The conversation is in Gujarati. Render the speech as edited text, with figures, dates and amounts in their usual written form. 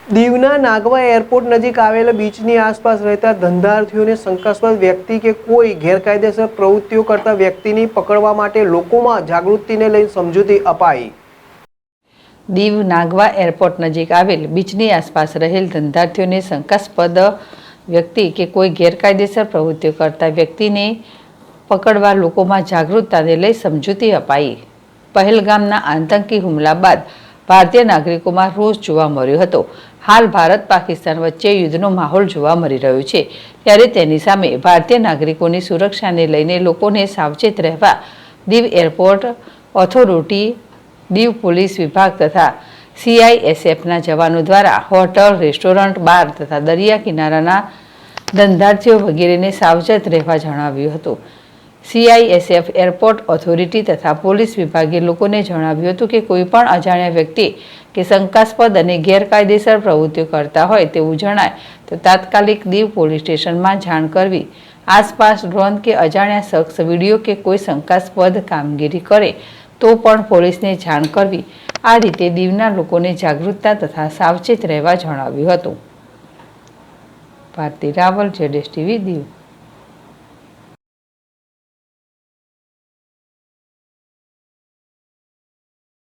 દીવના નાગવા એરપોર્ટ નજીક આવેલા બીચની આસપાસ રહેતા ધંધાર્થીઓને શંકાસ્પદ વ્યક્તિ કે કોઈ ગેરકાયદેસર પ્રવૃત્તિઓ કરતા વ્યક્તિને પકડવા માટે લોકોમાં જાગૃતિને લઈ સમજૂતી અપાઈ। દીવ નાગવા એરપોર્ટ નજીક આવેલ બીચની આસપાસ રહેલ ધંધાર્થીઓને શંકાસ્પદ વ્યક્તિ કે કોઈ ગેરકાયદેસર પ્રવૃત્તિઓ કરતા વ્યક્તિને પકડવા લોકોમાં જાગૃતતાને લઈ સમજૂતી અપાઈ। પહેલગામના આતંકી હુમલા બાદ ભારતીય નાગરિકોમાં રોષ જોવા મળ્યો હતો। હાલ ભારત પાકિસ્તાન વચ્ચે યુદ્ધનો માહોલ જોવા મળી રહ્યો છે, ત્યારે તેની સામે ભારતીય નાગરિકોની સુરક્ષાને લઈને લોકોને સાવચેત રહેવા Diu airport authority, Diu police વિભાગ તથા CISFના જવાનો દ્વારા હોટલ, રેસ્ટોરન્ટ, બાર તથા દરિયા કિનારાના ધંધાર્થીઓ વગેરેને સાવચેત રહેવા જણાવ્યું હતું। CISF, એરપોર્ટ ઓથોરિટી તથા પોલીસ વિભાગે લોકોને જણાવ્યું હતું કે કોઈપણ અજાણ્યા વ્યક્તિ કે શંકાસ્પદ અને ગેરકાયદેસર પ્રવૃત્તિઓ કરતા હોય તેવું જણાય તો તાત્કાલિક દીવ પોલીસ સ્ટેશનમાં જાણ કરવી। આસપાસ ડ્રોન કે અજાણ્યા શખ્સ વિડીયો કે કોઈ શંકાસ્પદ કામગીરી કરે તો પણ પોલીસને જાણ કરવી। આ રીતે દીવના લોકોને જાગૃતતા તથા સાવચેત રહેવા જણાવ્યું હતું। ભારતી રાવલ, ZSTV, દીવ।